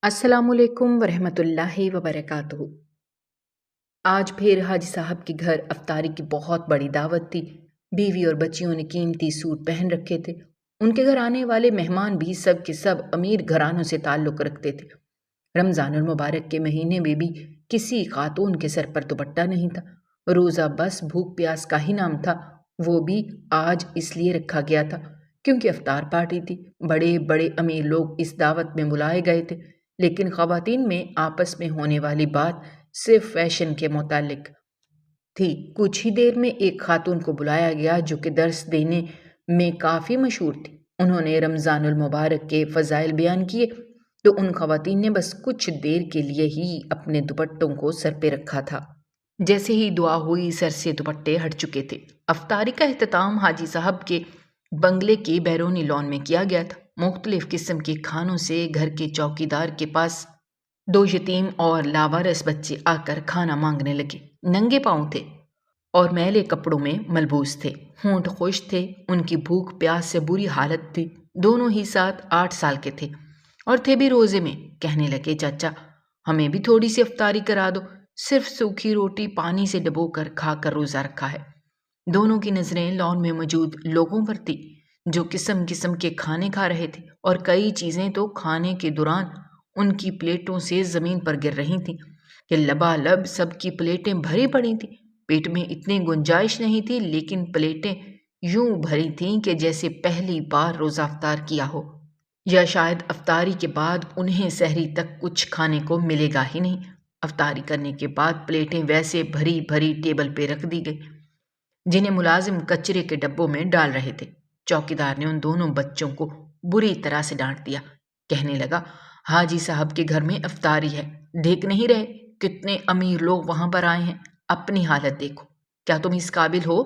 السلام علیکم ورحمۃ اللہ وبرکاتہ۔ آج پھر حاجی صاحب کے گھر افطاری کی بہت بڑی دعوت تھی۔ بیوی اور بچیوں نے قیمتی سوٹ پہن رکھے تھے۔ ان کے گھر آنے والے مہمان بھی سب کے سب امیر گھرانوں سے تعلق رکھتے تھے۔ رمضان المبارک کے مہینے میں بھی کسی خاتون کے سر پر دوپٹہ نہیں تھا۔ روزہ بس بھوک پیاس کا ہی نام تھا، وہ بھی آج اس لیے رکھا گیا تھا کیونکہ افطار پارٹی تھی۔ بڑے بڑے امیر لوگ اس دعوت میں بلائے گئے تھے، لیکن خواتین میں آپس میں ہونے والی بات صرف فیشن کے متعلق تھی۔ کچھ ہی دیر میں ایک خاتون کو بلایا گیا جو کہ درس دینے میں کافی مشہور تھی۔ انہوں نے رمضان المبارک کے فضائل بیان کیے تو ان خواتین نے بس کچھ دیر کے لیے ہی اپنے دوپٹوں کو سر پہ رکھا تھا۔ جیسے ہی دعا ہوئی سر سے دوپٹے ہٹ چکے تھے۔ افطاری کا اہتمام حاجی صاحب کے بنگلے کے بیرونی لان میں کیا گیا تھا۔ مختلف قسم کے کھانوں سے گھر کے چوکیدار کے پاس 2 یتیم اور لاوارث بچے آ کر کھانا مانگنے لگے۔ ننگے پاؤں تھے اور میلے کپڑوں میں ملبوس تھے، ہونٹ خشک تھے، ان کی بھوک پیاس سے بری حالت تھی۔ دونوں ہی 7-8 سال کے تھے اور تھے بھی روزے میں۔ کہنے لگے، چاچا ہمیں بھی تھوڑی سی افطاری کرا دو، صرف سوکھی روٹی پانی سے ڈبو کر کھا کر روزہ رکھا ہے۔ دونوں کی نظریں لان میں موجود لوگوں پر تھی جو قسم قسم کے کھانے کھا رہے تھے، اور کئی چیزیں تو کھانے کے دوران ان کی پلیٹوں سے زمین پر گر رہی تھیں کہ لبالب سب کی پلیٹیں بھری پڑی تھیں۔ پیٹ میں اتنی گنجائش نہیں تھی، لیکن پلیٹیں یوں بھری تھیں کہ جیسے پہلی بار روزہ افطار کیا ہو، یا شاید افطاری کے بعد انہیں سحری تک کچھ کھانے کو ملے گا ہی نہیں۔ افطاری کرنے کے بعد پلیٹیں ویسے بھری بھری ٹیبل پہ رکھ دی گئی جنہیں ملازم کچرے کے ڈبوں میں ڈال رہے تھے۔ چوکیدار نے ان دونوں بچوں کو بری طرح سے ڈانٹ دیا۔ کہنے لگا، حاجی صاحب کے گھر میں افطاری ہے، دیکھ نہیں رہے کتنے امیر لوگ وہاں پر آئے ہیں؟ اپنی حالت دیکھو، کیا تم اس قابل ہو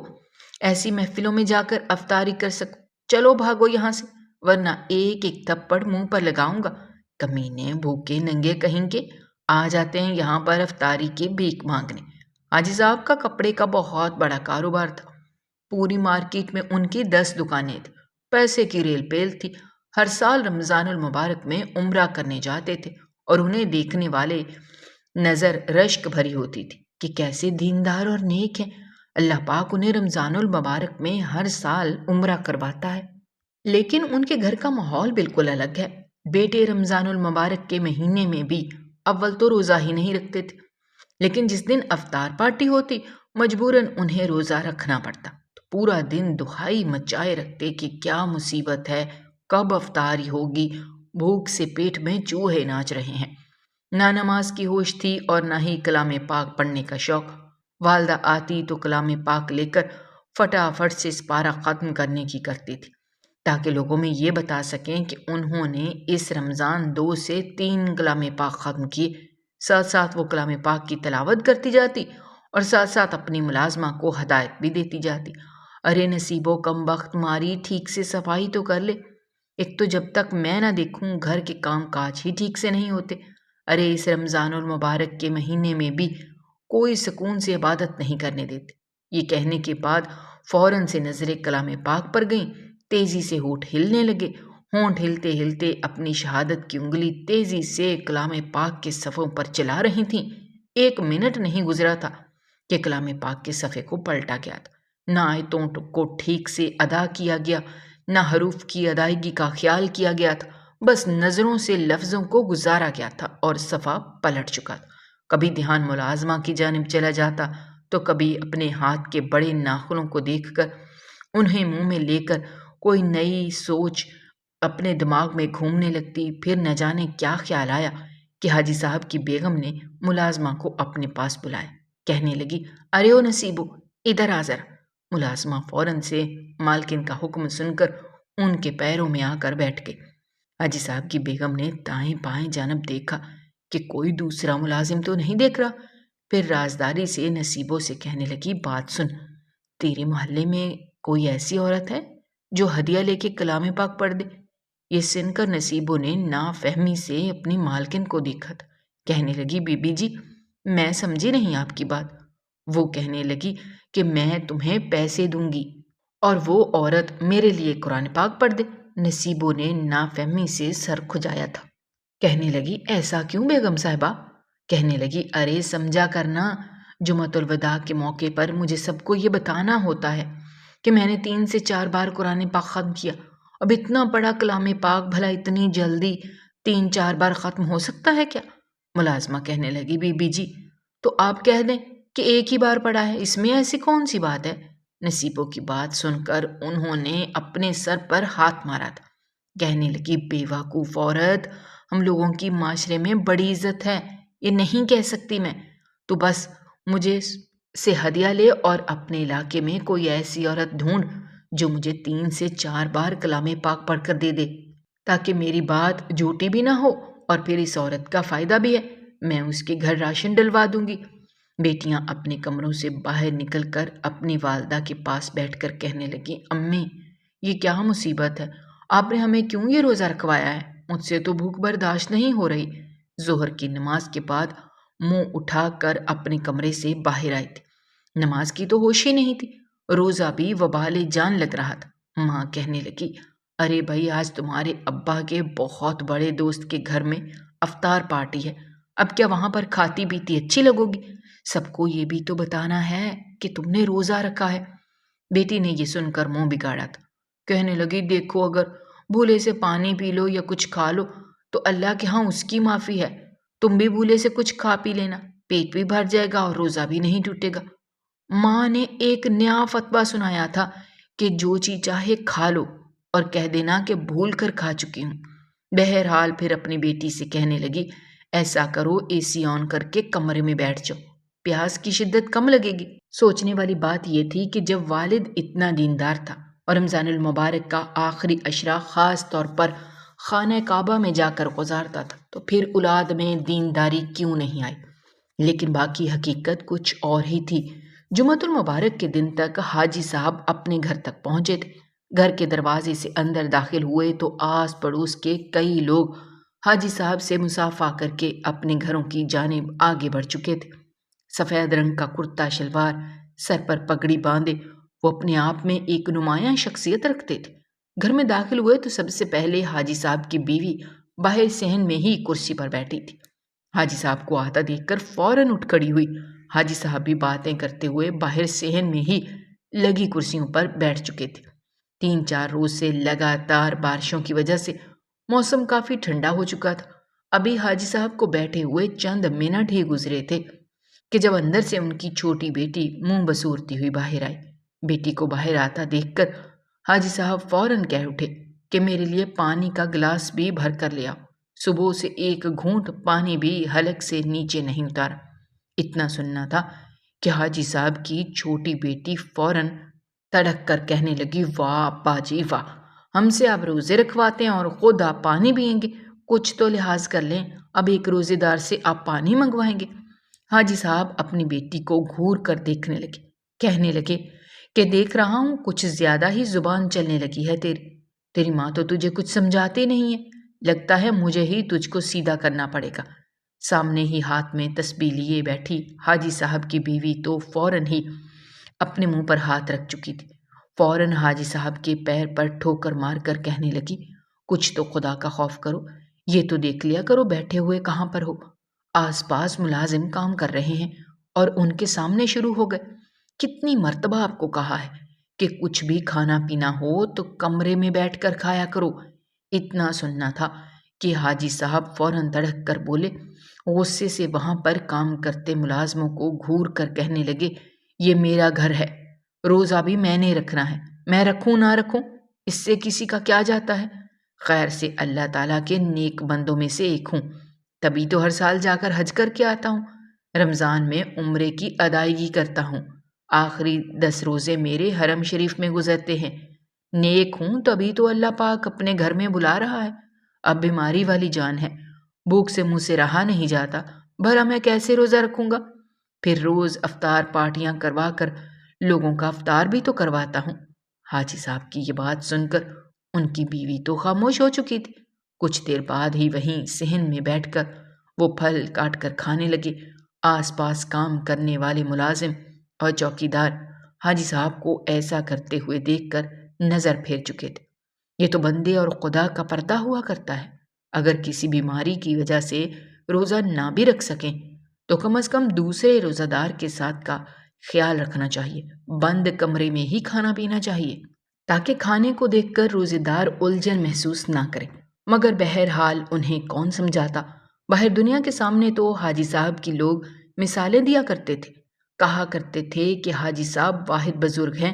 ایسی محفلوں میں جا کر افطاری کر سکو؟ چلو بھاگو یہاں سے، ورنہ ایک ایک تھپڑ منہ پر لگاؤں گا۔ کمینے بھوکے ننگے کہیں کے آ جاتے ہیں یہاں پر افطاری کی بھیک مانگنے۔ حاجی صاحب کا کپڑے کا بہت بڑا کاروبار تھا۔ پوری مارکیٹ میں ان کی 10 دکانیں تھیں۔ پیسے کی ریل پیل تھی۔ ہر سال رمضان المبارک میں عمرہ کرنے جاتے تھے اور انہیں دیکھنے والے نظر رشک بھری ہوتی تھی کہ کیسے دیندار اور نیک ہیں۔ اللہ پاک انہیں رمضان المبارک میں ہر سال عمرہ کرواتا ہے۔ لیکن ان کے گھر کا ماحول بالکل الگ ہے۔ بیٹے رمضان المبارک کے مہینے میں بھی اول تو روزہ ہی نہیں رکھتے تھے، لیکن جس دن افطار پارٹی ہوتی مجبوراً انہیں روزہ رکھنا پڑتا۔ تو پورا دن دہائی مچائے رکھتے کہ کیا مصیبت ہے، کب افطاری ہوگی، بھوک سے پیٹ میں چوہے ناچ رہے ہیں۔ نہ نماز کی ہوش تھی اور نہ ہی کلام پاک پڑھنے کا شوق۔ والدہ آتی تو کلام پاک لے کر فٹافٹ سے اس پارہ ختم کرنے کی کرتی تھی تاکہ لوگوں میں یہ بتا سکیں کہ انہوں نے اس رمضان 2 سے 3 کلام پاک ختم کیے۔ ساتھ ساتھ وہ کلام پاک کی تلاوت کرتی جاتی اور ساتھ ساتھ اپنی ملازمہ کو ہدایت بھی دیتی جاتی۔ ارے نصیبو کم بخت ماری، ٹھیک سے صفائی تو کر لے، ایک تو جب تک میں نہ دیکھوں گھر کے کام کاج ہی ٹھیک سے نہیں ہوتے۔ ارے اس رمضان المبارک کے مہینے میں بھی کوئی سکون سے عبادت نہیں کرنے دیتے۔ یہ کہنے کے بعد فوراً سے نظریں کلام پاک پر گئیں۔ تیزی سے ہونٹ ہلنے لگے۔ ہونٹ ہلتے ہلتے اپنی شہادت کی انگلی تیزی سے کلام پاک کے صفوں پر چلا رہی تھیں۔ 1 منٹ نہیں گزرا تھا کہ کلام پاک کے صفحے کو پلٹا گیا تھا۔ نہ آیتوں کو ٹھیک سے ادا کیا گیا، نہ حروف کی ادائیگی کا خیال کیا گیا تھا، بس نظروں سے لفظوں کو گزارا گیا تھا اور صفحہ پلٹ چکا تھا۔ کبھی دھیان ملازمہ کی جانب چلا جاتا تو کبھی اپنے ہاتھ کے بڑے ناخنوں کو دیکھ کر انہیں منہ میں لے کر کوئی نئی سوچ اپنے دماغ میں گھومنے لگتی۔ پھر نہ جانے کیا خیال آیا کہ حاجی صاحب کی بیگم نے ملازمہ کو اپنے پاس بلایا۔ کہنے لگی، ارے او نصیبو ادھر آ ذرا۔ ملازمہ فوراً سے مالکن کا حکم سن کر ان کے پیروں میں آ کر بیٹھ گئی۔ حاجی صاحب کی بیگم نے دائیں بائیں جانب دیکھا کہ کوئی دوسرا ملازم تو نہیں دیکھ رہا۔ پھر رازداری سے نصیبو سے کہنے لگی، بات سن، تیرے محلے میں کوئی ایسی عورت ہے جو ہدیہ لے کے کلام پاک پڑھ دے؟ یہ سن کر نصیبو نے نافہمی سے اپنی مالکن کو دیکھا تھا۔ کہنے لگی، بی بی جی میں سمجھی نہیں آپ کی بات۔ وہ کہنے لگی کہ میں تمہیں پیسے دوں گی اور وہ عورت میرے لیے قرآن پاک پڑھ دے۔ نصیبو نے نافہمی سے سر کھجایا تھا۔ کہنے لگی ایسا کیوں بیگم صاحبہ؟ کہنے لگی ارے سمجھا کرنا، جمعۃ الوداع کے موقع پر مجھے سب کو یہ بتانا ہوتا ہے کہ میں نے 3 سے 4 بار قرآن پاک ختم کیا۔ اب اتنا بڑا کلام پاک بھلا اتنی جلدی 3 4 بار ختم ہو سکتا ہے کیا؟ ملازمہ کہنے لگی بی بی جی تو آپ کہہ دیں کہ ایک ہی بار پڑھا ہے، اس میں ایسی کون سی بات ہے؟ نصیبوں کی بات سن کر انہوں نے اپنے سر پر ہاتھ مارا تھا۔ کہنے لگی بے وقوف عورت، ہم لوگوں کی معاشرے میں بڑی عزت ہے، یہ نہیں کہہ سکتی میں۔ تو بس مجھے سے ہدیہ لے اور اپنے علاقے میں کوئی ایسی عورت ڈھونڈ جو مجھے 3 سے 4 بار کلام پاک پڑھ کر دے دے، تاکہ میری بات جھوٹی بھی نہ ہو اور پھر اس عورت کا فائدہ بھی ہے، میں اس کے گھر راشن ڈلوا دوں گی۔ بیٹیاں اپنے کمروں سے باہر نکل کر اپنی والدہ کے پاس بیٹھ کر کہنے لگی امی یہ کیا مصیبت ہے، آپ نے ہمیں کیوں یہ روزہ رکھوایا ہے؟ مجھ سے تو بھوک برداشت نہیں ہو رہی۔ ظہر کی نماز کے بعد منہ اٹھا کر اپنے کمرے سے باہر آئی تھی، نماز کی تو ہوش ہی نہیں تھی، روزہ بھی وبال جان لگ رہا تھا۔ ماں کہنے لگی ارے بھائی آج تمہارے ابا کے بہت بڑے دوست کے گھر میں افطار پارٹی ہے، اب کیا وہاں پر کھاتی پیتی اچھی لگو گی؟ سب کو یہ بھی تو بتانا ہے کہ تم نے روزہ رکھا ہے۔ بیٹی نے یہ سن کر منہ بگاڑا تھا، کہنے لگی دیکھو اگر بھولے سے پانی پی لو یا کچھ کھا لو تو اللہ کے ہاں اس کی معافی ہے، تم بھی بھولے سے کچھ کھا پی لینا، پیٹ بھی بھر جائے گا اور روزہ بھی نہیں ٹوٹے گا۔ ماں نے ایک نیا فتویٰ سنایا تھا کہ جو چیز چاہے کھا لو اور کہہ دینا کہ بھول کر کھا چکی ہوں۔ بہرحال پھر اپنی بیٹی سے کہنے لگی ایسا کرو اے سی آن کر کے کمرے میں بیٹھ جاؤ، پیاس کی شدت کم لگے گی۔ سوچنے والی بات یہ تھی کہ جب والد اتنا دیندار تھا اور رمضان المبارک کا آخری عشرہ خاص طور پر خانہ کعبہ میں جا کر گزارتا تھا تو پھر اولاد میں دینداری کیوں نہیں آئی؟ لیکن باقی حقیقت کچھ اور ہی تھی۔ جمعۃ المبارک کے دن تک حاجی صاحب اپنے گھر تک پہنچے تھے۔ گھر کے دروازے سے اندر داخل ہوئے تو آس پڑوس کے کئی لوگ حاجی صاحب سے مصافحہ کر کے اپنے گھروں کی جانب آگے بڑھ چکے تھے۔ سفید رنگ کا کرتا شلوار، سر پر پگڑی باندھے وہ اپنے آپ میں ایک نمایاں شخصیت رکھتے تھے۔ گھر میں داخل ہوئے تو سب سے پہلے حاجی صاحب کی بیوی باہر صحن میں ہی کرسی پر بیٹھی تھی۔ حاجی صاحب کو آتا دیکھ کر فوراً اٹھ کھڑی ہوئی۔ حاجی صاحب بھی باتیں کرتے ہوئے باہر صحن میں ہی لگی کرسیوں پر بیٹھ چکے تھے۔ 3 4 روز سے لگاتار بارشوں کی وجہ سے موسم کافی ٹھنڈا ہو چکا تھا۔ ابھی حاجی صاحب کو بیٹھے ہوئے چند منٹ ہی گزرے تھے کہ جب اندر سے ان کی چھوٹی بیٹی منہ بسورتی ہوئی باہر آئی۔ بیٹی کو باہر آتا دیکھ کر حاجی صاحب فوراً کہہ اٹھے کہ میرے لیے پانی کا گلاس بھی بھر کر لے آؤ، صبح سے ایک گھونٹ پانی بھی حلق سے نیچے نہیں اتارا۔ اتنا سننا تھا کہ حاجی صاحب کی چھوٹی بیٹی فوراً تڑک کر کہنے لگی واہ ابا جی واہ، ہم سے آپ روزے رکھواتے ہیں اور خود آپ پانی پئیں گے، کچھ تو لحاظ کر لیں، اب ایک روزے دار سے آپ پانی منگوائیں گے۔ حاجی صاحب اپنی بیٹی کو گھور کر دیکھنے لگے، کہنے لگے کہ دیکھ رہا ہوں کچھ زیادہ ہی زبان چلنے لگی ہے تیری ماں تو تجھے کچھ سمجھاتی نہیں ہے، لگتا ہے مجھے ہی تجھ کو سیدھا کرنا پڑے گا۔ سامنے ہی ہاتھ میں تسبیح لیے بیٹھی حاجی صاحب کی بیوی تو فوراً ہی اپنے منہ پر ہاتھ رکھ چکی تھی۔ فوراً حاجی صاحب کے پیر پر ٹھوکر مار کر کہنے لگی کچھ تو خدا کا خوف کرو، یہ تو دیکھ لیا کرو بیٹھے ہوئے کہاں پر ہو۔ آس پاس ملازم کام کر رہے ہیں اور ان کے سامنے شروع ہو گئے۔ کتنی مرتبہ آپ کو کہا ہے کہ کچھ بھی کھانا پینا ہو تو کمرے میں بیٹھ کر کھایا کرو۔ اتنا سننا تھا کہ حاجی صاحب فوراً تڑک کر بولے، غصے سے وہاں پر کام کرتے ملازموں کو گھور کر کہنے لگے یہ میرا گھر ہے، روزہ بھی میں نے رکھنا ہے، میں رکھوں نہ رکھوں اس سے کسی کا کیا جاتا ہے، خیر سے اللہ تعالیٰ کے نیک بندوں میں سے ایک ہوں، تبھی تو ہر سال جا کر حج کر کے آتا ہوں، رمضان میں عمرے کی ادائیگی کرتا ہوں، آخری 10 روزے میرے حرم شریف میں گزرتے ہیں، نیک ہوں تبھی تو اللہ پاک اپنے گھر میں بلا رہا ہے، اب بیماری والی جان ہے، بھوک سے منہ سے رہا نہیں جاتا، بھلا میں کیسے روزہ رکھوں گا؟ پھر روز افطار پارٹیاں کروا کر لوگوں کا افطار بھی تو کرواتا ہوں۔ حاجی صاحب کی یہ بات سن کر ان کی بیوی تو خاموش ہو چکی تھی۔ کچھ دیر بعد ہی وہیں صحن میں بیٹھ کر وہ پھل کاٹ کر کھانے لگے۔ آس پاس کام کرنے والے ملازم اور چوکیدار حاجی صاحب کو ایسا کرتے ہوئے دیکھ کر نظر پھیر چکے تھے۔ یہ تو بندے اور خدا کا پردہ ہوا کرتا ہے۔ اگر کسی بیماری کی وجہ سے روزہ نہ بھی رکھ سکیں تو کم از کم دوسرے روزہ دار کے ساتھ کا خیال رکھنا چاہیے، بند کمرے میں ہی کھانا پینا چاہیے تاکہ کھانے کو دیکھ کر روزے دار الجھن محسوس نہ کریں۔ مگر بہرحال انہیں کون سمجھاتا، باہر دنیا کے سامنے تو حاجی صاحب کی لوگ مثالیں دیا کرتے تھے، کہا کرتے تھے کہ حاجی صاحب واحد بزرگ ہیں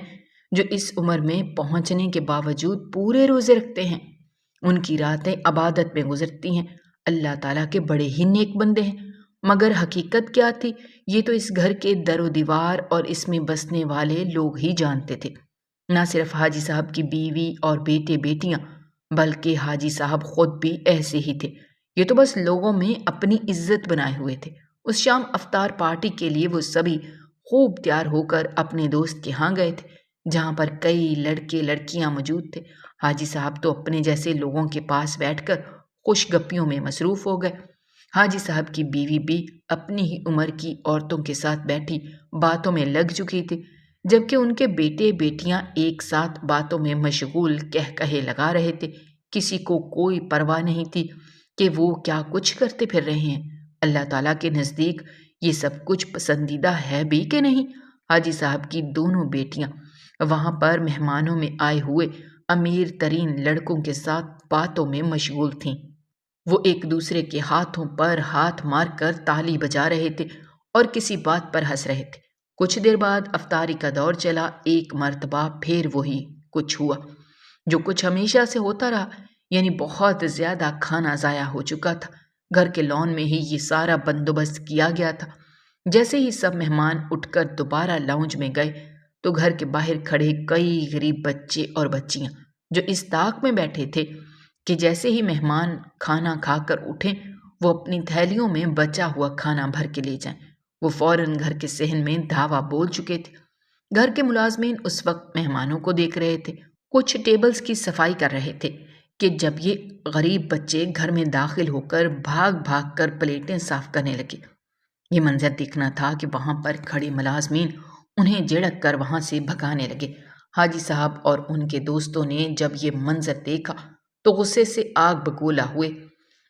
جو اس عمر میں پہنچنے کے باوجود پورے روزے رکھتے ہیں، ان کی راتیں عبادت میں گزرتی ہیں، اللہ تعالیٰ کے بڑے ہی نیک بندے ہیں۔ مگر حقیقت کیا تھی یہ تو اس گھر کے در و دیوار اور اس میں بسنے والے لوگ ہی جانتے تھے، نہ صرف حاجی صاحب کی بیوی اور بیٹے بیٹیاں بلکہ حاجی صاحب خود بھی ایسے ہی تھے، یہ تو بس لوگوں میں اپنی عزت بنائے ہوئے تھے۔ اس شام افطار پارٹی کے لیے وہ سبھی خوب تیار ہو کر اپنے دوست کے ہاں گئے تھے جہاں پر کئی لڑکے لڑکیاں موجود تھے۔ حاجی صاحب تو اپنے جیسے لوگوں کے پاس بیٹھ کر خوش گپیوں میں مصروف ہو گئے، حاجی صاحب کی بیوی بھی اپنی ہی عمر کی عورتوں کے ساتھ بیٹھی باتوں میں لگ چکی تھی، جبکہ ان کے بیٹے بیٹیاں ایک ساتھ باتوں میں مشغول کہے لگا رہے تھے، کسی کو کوئی پرواہ نہیں تھی کہ وہ کیا کچھ کرتے پھر رہے ہیں، اللہ تعالیٰ کے نزدیک یہ سب کچھ پسندیدہ ہے بھی کہ نہیں۔ حاجی صاحب کی دونوں بیٹیاں وہاں پر مہمانوں میں آئے ہوئے امیر ترین لڑکوں کے ساتھ باتوں میں مشغول تھیں، وہ ایک دوسرے کے ہاتھوں پر ہاتھ مار کر تالی بجا رہے تھے اور کسی بات پر ہنس رہے تھے۔ کچھ دیر بعد افطاری کا دور چلا، ایک مرتبہ پھر وہی کچھ ہوا جو کچھ ہمیشہ سے ہوتا رہا، یعنی بہت زیادہ کھانا ضائع ہو چکا تھا۔ گھر کے لان میں ہی یہ سارا بندوبست کیا گیا تھا۔ جیسے ہی سب مہمان اٹھ کر دوبارہ لاؤنج میں گئے تو گھر کے باہر کھڑے کئی غریب بچے اور بچیاں جو اس طاق میں بیٹھے تھے کہ جیسے ہی مہمان کھانا کھا کر اٹھیں وہ اپنی تھیلیوں میں بچا ہوا کھانا بھر کے لے جائیں، وہ فوراً گھر کے صحن میں دھاوا بول چکے تھے۔ گھر کے ملازمین اس وقت مہمانوں کو دیکھ رہے تھے، کچھ ٹیبلز کی صفائی کر رہے تھے کہ جب یہ غریب بچے گھر میں داخل ہو کر بھاگ بھاگ کر پلیٹیں صاف کرنے لگے۔ یہ منظر دیکھنا تھا کہ وہاں پر کھڑے ملازمین انہیں جھڑک کر وہاں سے بھگانے لگے۔ حاجی صاحب اور ان کے دوستوں نے جب یہ منظر دیکھا تو غصے سے آگ بگولا ہوئے۔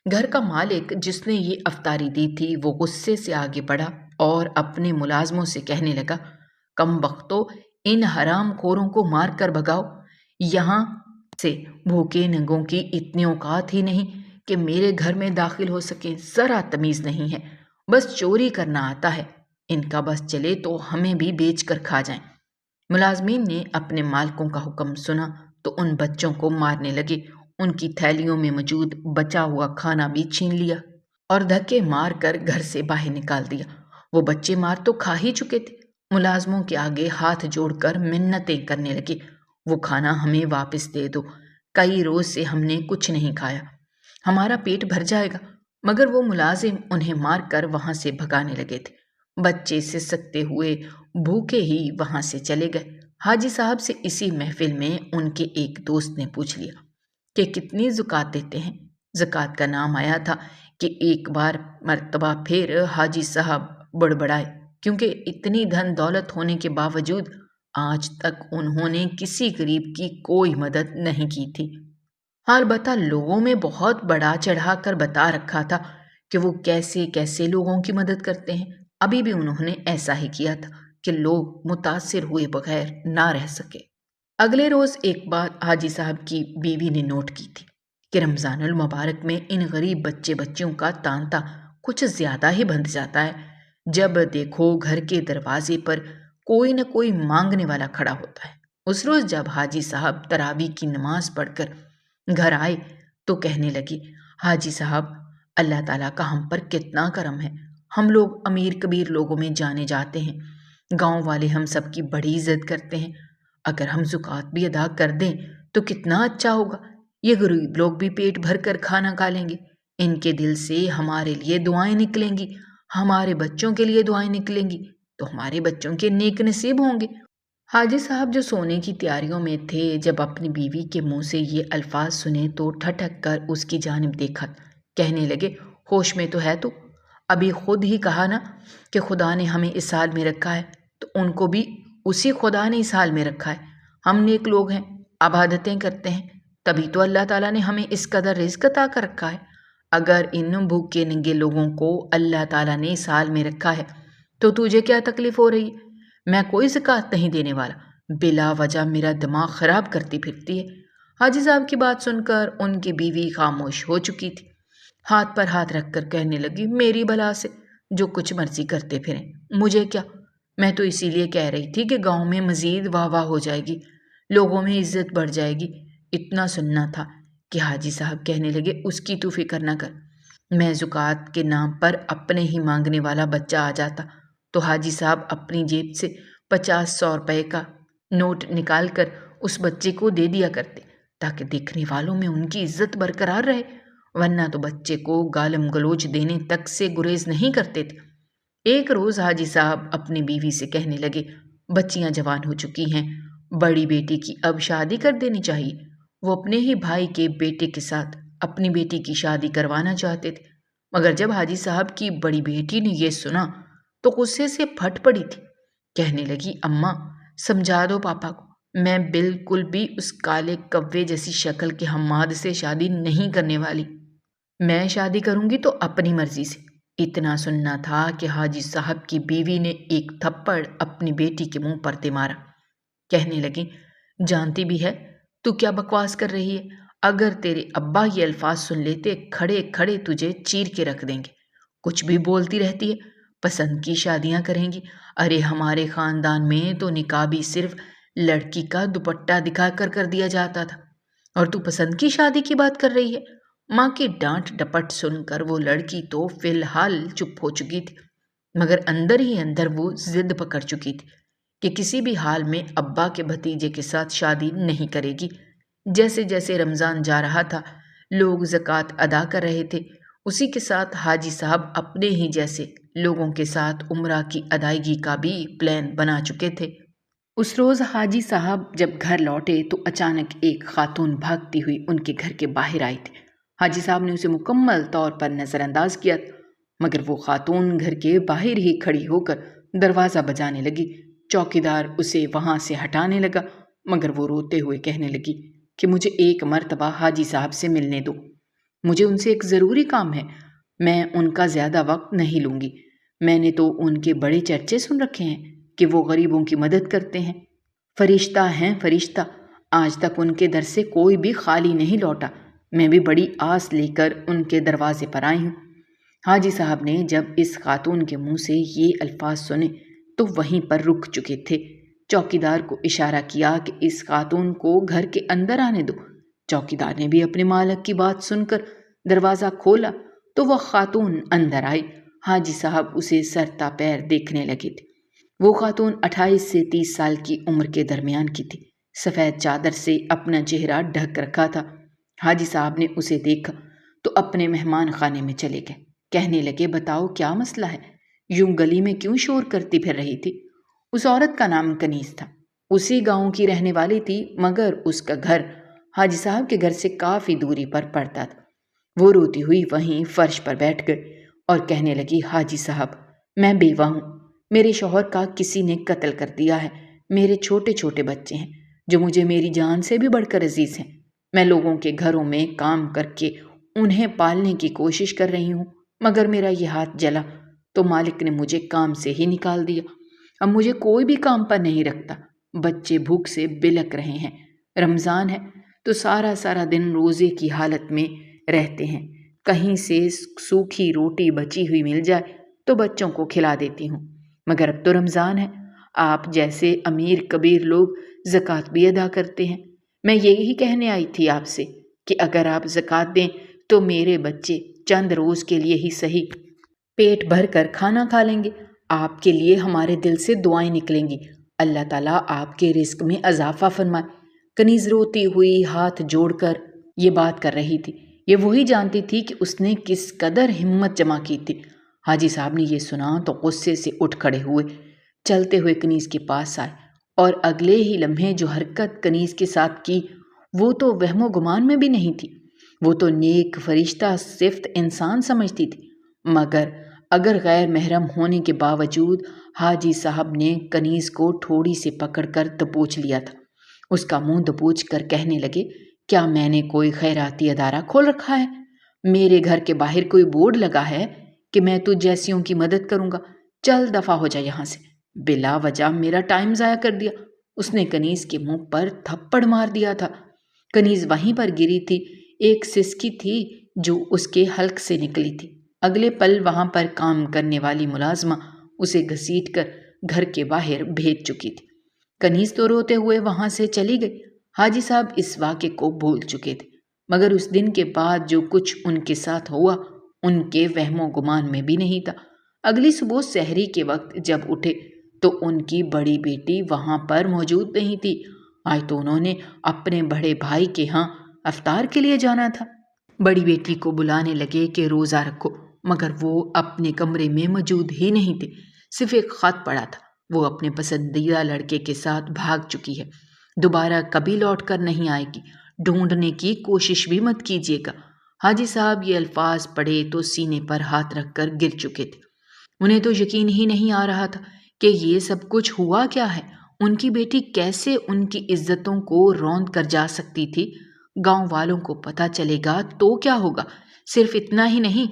گھر کا مالک جس نے یہ افطاری دی تھی وہ غصے سے آگے بڑھا اور اپنے ملازموں سے کہنے لگا، کم بختو، ان حرام خوروں کو مار کر بھگاؤ، یہاں سے بھوکے ننگوں کی اتنی اوقات ہی نہیں کہ میرے گھر میں داخل ہو سکیں، ذرا تمیز نہیں ہے، بس چوری کرنا آتا ہے، ان کا بس چلے تو ہمیں بھی بیچ کر کھا جائیں۔ ملازمین نے اپنے مالکوں کا حکم سنا تو ان بچوں کو مارنے لگے، ان کی تھیلیوں میں موجود بچا ہوا کھانا بھی چھین لیا اور دھکے مار کر گھر سے باہر نکال دیا۔ وہ بچے مار تو کھا ہی چکے تھے، ملازموں کے آگے ہاتھ جوڑ کر منتیں کرنے لگے، وہ کھانا ہمیں واپس دے دو، کئی روز سے ہم نے کچھ نہیں کھایا، ہمارا پیٹ بھر جائے گا۔ مگر وہ ملازم انہیں مار کر وہاں سے بھگانے لگے تھے۔ بچے سسکتے ہوئے بھوکے ہی وہاں سے چلے گئے۔ حاجی صاحب سے اسی محفل میں ان کے ایک دوست نے پوچھ لیا کہ کتنی زکوٰۃ دیتے ہیں؟ زکوٰۃ کا نام آیا تھا کہ ایک بار مرتبہ پھر حاجی صاحب بڑبڑائے، کیونکہ اتنی دھن دولت ہونے کے باوجود آج تک انہوں نے کسی غریب کی کوئی مدد نہیں کی تھی۔ البتہ لوگوں میں بہت بڑا چڑھا کر بتا رکھا تھا کہ وہ کیسے کیسے لوگوں کی مدد کرتے ہیں۔ ابھی بھی انہوں نے ایسا ہی کیا تھا کہ لوگ متاثر ہوئے بغیر نہ رہ سکے۔ اگلے روز ایک بات حاجی صاحب کی بیوی نے نوٹ کی تھی کہ رمضان المبارک میں ان غریب بچے بچیوں کا تانتا کچھ زیادہ ہی بندھ جاتا ہے۔ جب دیکھو گھر کے دروازے پر کوئی نہ کوئی مانگنے والا کھڑا ہوتا ہے۔ اس روز جب حاجی صاحب تراویح کی نماز پڑھ کر گھر آئے تو کہنے لگے، حاجی صاحب، اللہ تعالیٰ کا ہم پر کتنا کرم ہے، ہم لوگ امیر کبیر لوگوں میں جانے جاتے ہیں، گاؤں والے ہم سب کی بڑی عزت کرتے ہیں، اگر ہم زکوٰۃ بھی ادا کر دیں تو کتنا اچھا ہوگا، یہ غریب لوگ بھی پیٹ بھر کر کھانا کھا لیں گے، ان کے دل سے ہمارے لیے دعائیں نکلیں گی، ہمارے بچوں کے لیے دعائیں نکلیں گی تو ہمارے بچوں کے نیک نصیب ہوں گے۔ حاجی صاحب جو سونے کی تیاریوں میں تھے جب اپنی بیوی کے منہ سے یہ الفاظ سنے تو ٹھٹک کر اس کی جانب دیکھا، کہنے لگے، ہوش میں تو ہے تو؟ ابھی خود ہی کہا نا کہ خدا نے ہمیں اس حال میں رکھا ہے، تو ان کو بھی اسی خدا نے اس حال میں رکھا ہے۔ ہم نیک لوگ ہیں، عبادتیں کرتے ہیں، تبھی تو اللہ تعالیٰ نے ہمیں اس قدر رزق عطا کر رکھا ہے۔ اگر ان بھوکے ننگے لوگوں کو اللہ تعالیٰ نے سال میں رکھا ہے تو تجھے کیا تکلیف ہو رہی ہے؟ میں کوئی زکوٰۃ نہیں دینے والا، بلا وجہ میرا دماغ خراب کرتی پھرتی ہے۔ حاجی صاحب کی بات سن کر ان کی بیوی خاموش ہو چکی تھی، ہاتھ پر ہاتھ رکھ کر کہنے لگی، میری بلا سے جو کچھ مرضی کرتے پھریں، مجھے کیا؟ میں تو اسی لیے کہہ رہی تھی کہ گاؤں میں مزید واہ واہ ہو جائے گی، لوگوں میں عزت بڑھ جائے گی۔ اتنا سننا تھا کہ حاجی صاحب کہنے لگے، اس کی تو فکر نہ کر، میں زکوٰۃ کے نام پر اپنے ہی مانگنے والا بچہ آ جاتا تو حاجی صاحب اپنی جیب سے 50-100 روپے کا نوٹ نکال کر اس بچے کو دے دیا کرتے تاکہ دیکھنے والوں میں ان کی عزت برقرار رہے، ورنہ تو بچے کو گالم گلوچ دینے تک سے گریز نہیں کرتے تھے۔ ایک روز حاجی صاحب اپنی بیوی سے کہنے لگے، بچیاں جوان ہو چکی ہیں، بڑی بیٹی کی اب شادی کر دینی چاہیے۔ وہ اپنے ہی بھائی کے بیٹے کے ساتھ اپنی بیٹی کی شادی کروانا چاہتے تھے، مگر جب حاجی صاحب کی بڑی بیٹی نے یہ سنا تو غصے سے پھٹ پڑی تھی۔ کہنے لگی، اماں سمجھا دو پاپا کو، میں بالکل بھی اس کالے کوے جیسی شکل کے حماد سے شادی نہیں کرنے والی، میں شادی کروں گی تو اپنی مرضی سے۔ اتنا سننا تھا کہ حاجی صاحب کی بیوی نے ایک تھپڑ اپنی بیٹی کے منہ پر دے مارا۔ کہنے لگی، جانتی بھی ہے تو کیا بکواس کر رہی ہے؟ اگر تیرے ابا یہ الفاظ سن لیتے کھڑے کھڑے تجھے چیر کے رکھ دیں گے۔ کچھ بھی بولتی رہتی ہے، پسند کی شادیاں کریں گی؟ ارے ہمارے خاندان میں تو نکاح بھی صرف لڑکی کا دوپٹہ دکھا کر دیا جاتا تھا، اور تو پسند کی شادی کی بات کر رہی ہے؟ ماں کی ڈانٹ ڈپٹ سن کر وہ لڑکی تو فی الحال چپ ہو چکی تھی، مگر اندر ہی اندر وہ ضد پکڑ چکی تھی کہ کسی بھی حال میں ابا کے بھتیجے کے ساتھ شادی نہیں کرے گی۔ جیسے جیسے رمضان جا رہا تھا، لوگ زکوٰۃ ادا کر رہے تھے، اسی کے ساتھ حاجی صاحب اپنے ہی جیسے لوگوں کے ساتھ عمرہ کی ادائیگی کا بھی پلان بنا چکے تھے۔ اس روز حاجی صاحب جب گھر لوٹے تو اچانک ایک خاتون بھاگتی ہوئی ان کے گھر کے باہر آئی تھی۔ حاجی صاحب نے اسے مکمل طور پر نظر انداز کیا تھا، مگر وہ خاتون گھر کے باہر ہی کھڑی ہو کر دروازہ بجانے لگی۔ چوکیدار اسے وہاں سے ہٹانے لگا، مگر وہ روتے ہوئے کہنے لگی کہ مجھے ایک مرتبہ حاجی صاحب سے ملنے دو، مجھے ان سے ایک ضروری کام ہے، میں ان کا زیادہ وقت نہیں لوں گی۔ میں نے تو ان کے بڑے چرچے سن رکھے ہیں کہ وہ غریبوں کی مدد کرتے ہیں، فرشتہ ہیں فرشتہ، آج تک ان کے در سے کوئی بھی خالی نہیں لوٹا، میں بھی بڑی آس لے کر ان کے دروازے پر آئی ہوں۔ حاجی صاحب نے جب اس خاتون کے منہ سے یہ الفاظ سنے تو وہیں پر رک چکے تھے۔ چوکیدار کو اشارہ کیا کہ اس خاتون کو گھر کے اندر آنے دو۔ چوکیدار نے بھی اپنے مالک کی بات سن کر دروازہ کھولا تو وہ خاتون اندر آئی۔ حاجی صاحب اسے سرتا پیر دیکھنے لگے تھے۔ وہ خاتون 28 سے 30 سال کی عمر کے درمیان کی تھی، سفید چادر سے اپنا چہرہ ڈھک رکھا تھا۔ حاجی صاحب نے اسے دیکھا تو اپنے مہمان خانے میں چلے گئے۔ کہنے لگے، بتاؤ کیا مسئلہ ہے؟ یوں گلی میں کیوں شور کرتی پھر رہی تھی؟ اس عورت کا نام کنیز تھا، اسی گاؤں کی رہنے والی تھی، مگر اس کا گھر حاجی صاحب کے گھر سے کافی دوری پر پڑتا تھا۔ وہ روتی ہوئی وہیں فرش پر بیٹھ گئی اور کہنے لگی، حاجی صاحب میں بیوہ ہوں، میرے شوہر کا کسی نے قتل کر دیا ہے، میرے چھوٹے چھوٹے بچے ہیں جو مجھے میری جان سے بھی بڑھ کر عزیز ہیں، میں لوگوں کے گھروں میں کام کر کے انہیں پالنے کی کوشش کر رہی ہوں، مگر میرا یہ ہاتھ جلا تو مالک نے مجھے کام سے ہی نکال دیا، اب مجھے کوئی بھی کام پر نہیں رکھتا، بچے بھوک سے بلک رہے ہیں، رمضان ہے تو سارا سارا دن روزے کی حالت میں رہتے ہیں، کہیں سے سوکھی روٹی بچی ہوئی مل جائے تو بچوں کو کھلا دیتی ہوں، مگر اب تو رمضان ہے، آپ جیسے امیر کبیر لوگ زکوٰۃ بھی ادا کرتے ہیں، میں یہی کہنے آئی تھی آپ سے کہ اگر آپ زکوٰۃ دیں تو میرے بچے چند روز کے لیے ہی صحیح پیٹ بھر کر کھانا کھا لیں گے، آپ کے لیے ہمارے دل سے دعائیں نکلیں گی، اللہ تعالیٰ آپ کے رزق میں اضافہ فرمائے۔ کنیز روتی ہوئی ہاتھ جوڑ کر یہ بات کر رہی تھی، یہ وہی جانتی تھی کہ اس نے کس قدر ہمت جمع کی تھی۔ حاجی صاحب نے یہ سنا تو غصے سے اٹھ کھڑے ہوئے، چلتے ہوئے کنیز کے پاس آئے، اور اگلے ہی لمحے جو حرکت کنیز کے ساتھ کی وہ تو وہم و گمان میں بھی نہیں تھی، وہ تو نیک فرشتہ صفت انسان سمجھتی تھی، مگر اگر غیر محرم ہونے کے باوجود حاجی صاحب نے کنیز کو ٹھوڑی سے پکڑ کر دبوچ لیا تھا۔ اس کا منہ دبوچ کر کہنے لگے، کیا میں نے کوئی خیراتی ادارہ کھول رکھا ہے؟ میرے گھر کے باہر کوئی بورڈ لگا ہے کہ میں تجھ جیسیوں کی مدد کروں گا؟ چل دفع ہو جا یہاں سے، بلا وجہ میرا ٹائم ضائع کر دیا۔ اس نے کنیز کے منہ پر تھپڑ مار دیا تھا۔ کنیز وہیں پر گری تھی، ایک سسکی تھی جو اس کے حلق سے نکلی تھی۔ اگلے پل وہاں پر کام کرنے والی ملازمہ اسے گھسیٹ کر گھر کے باہر بھیج چکی تھی۔ کنیز تو روتے ہوئے وہاں سے چلی گئی۔ حاجی صاحب اس واقعے کو بھول چکے تھے، مگر اس دن کے بعد جو کچھ ان کے ساتھ ہوا ان کے وہم و گمان میں بھی نہیں تھا۔ اگلی صبح سحری کے وقت جب اٹھے تو ان کی بڑی بیٹی وہاں پر موجود نہیں تھی۔ آج تو انہوں نے اپنے بڑے بھائی کے ہاں افطار کے لیے جانا تھا۔ بڑی بیٹی کو بلانے لگے کہ روزہ رکھو، مگر وہ اپنے کمرے میں موجود ہی نہیں تھے۔ صرف ایک خط پڑا تھا، وہ اپنے پسندیدہ لڑکے کے ساتھ بھاگ چکی ہے، دوبارہ کبھی لوٹ کر نہیں آئے گی، ڈھونڈنے کی کوشش بھی مت کیجیے گا۔ حاجی صاحب یہ الفاظ پڑھے تو سینے پر ہاتھ رکھ کر گر چکے تھے۔ انہیں تو یقین ہی نہیں آ رہا تھا کہ یہ سب کچھ ہوا کیا ہے۔ ان کی بیٹی کیسے ان کی عزتوں کو روند کر جا سکتی تھی؟ گاؤں والوں کو پتہ چلے گا تو کیا ہوگا؟ صرف اتنا ہی نہیں،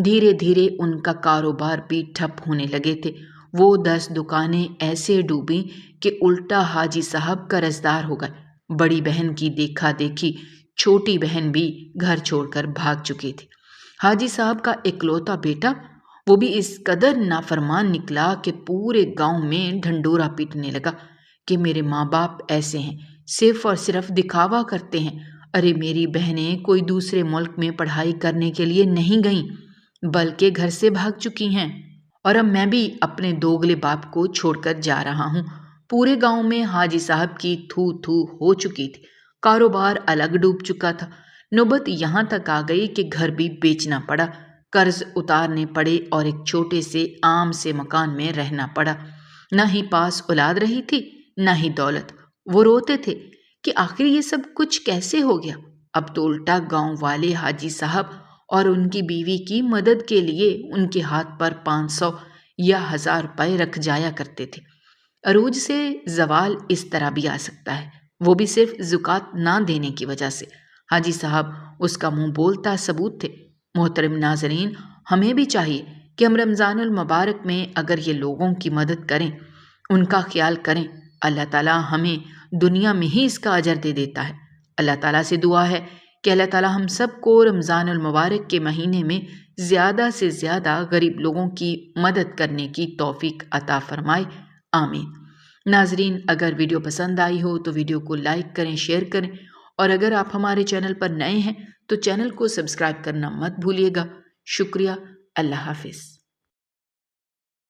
دھیرے دھیرے ان کا کاروبار بھی ٹھپ ہونے لگے تھے۔ وہ 10 دکانیں ایسے ڈوبیں کہ الٹا حاجی صاحب قرضدار ہو گئے۔ بڑی بہن کی دیکھا دیکھی چھوٹی بہن بھی گھر چھوڑ کر بھاگ چکی تھی۔ حاجی صاحب کا اکلوتا بیٹا، وہ بھی اس قدر نافرمان نکلا کہ پورے گاؤں میں ڈھنڈورا پیٹنے لگا کہ میرے ماں باپ ایسے ہیں، صرف اور صرف دکھاوا کرتے ہیں۔ ارے میری بہنیں کوئی دوسرے ملک میں پڑھائی کرنے کے لیے نہیں گئیں بلکہ گھر سے بھاگ چکی ہیں، اور اب میں بھی اپنے دوگلے باپ کو چھوڑ کر جا رہا ہوں۔ پورے گاؤں میں حاجی صاحب کی تھو تھو ہو چکی تھی، کاروبار الگ ڈوب چکا تھا۔ نوبت یہاں تک آ گئی کہ گھر بھی بیچنا پڑا، قرض اتارنے پڑے اور ایک چھوٹے سے عام سے مکان میں رہنا پڑا۔ نہ ہی پاس اولاد رہی تھی نہ ہی دولت۔ وہ روتے تھے کہ آخر یہ سب کچھ کیسے ہو گیا۔ اب تو الٹا گاؤں والے حاجی صاحب اور ان کی بیوی کی مدد کے لیے ان کے ہاتھ پر 500 یا 1000 روپے رکھ جایا کرتے تھے۔ عروج سے زوال اس طرح بھی آ سکتا ہے، وہ بھی صرف زکوٰۃ نہ دینے کی وجہ سے۔ حاجی صاحب اس کا منہ بولتا ثبوت تھے۔ محترم ناظرین، ہمیں بھی چاہیے کہ ہم رمضان المبارک میں اگر یہ لوگوں کی مدد کریں، ان کا خیال کریں، اللہ تعالیٰ ہمیں دنیا میں ہی اس کا اجر دے دیتا ہے۔ اللہ تعالیٰ سے دعا ہے کہ اللہ تعالیٰ ہم سب کو رمضان المبارک کے مہینے میں زیادہ سے زیادہ غریب لوگوں کی مدد کرنے کی توفیق عطا فرمائے، آمین۔ ناظرین، اگر ویڈیو پسند آئی ہو تو ویڈیو کو لائک کریں، شیئر کریں، اور اگر آپ ہمارے چینل پر نئے ہیں تو چینل کو سبسکرائب کرنا مت بھولیے گا۔ شکریہ، اللہ حافظ۔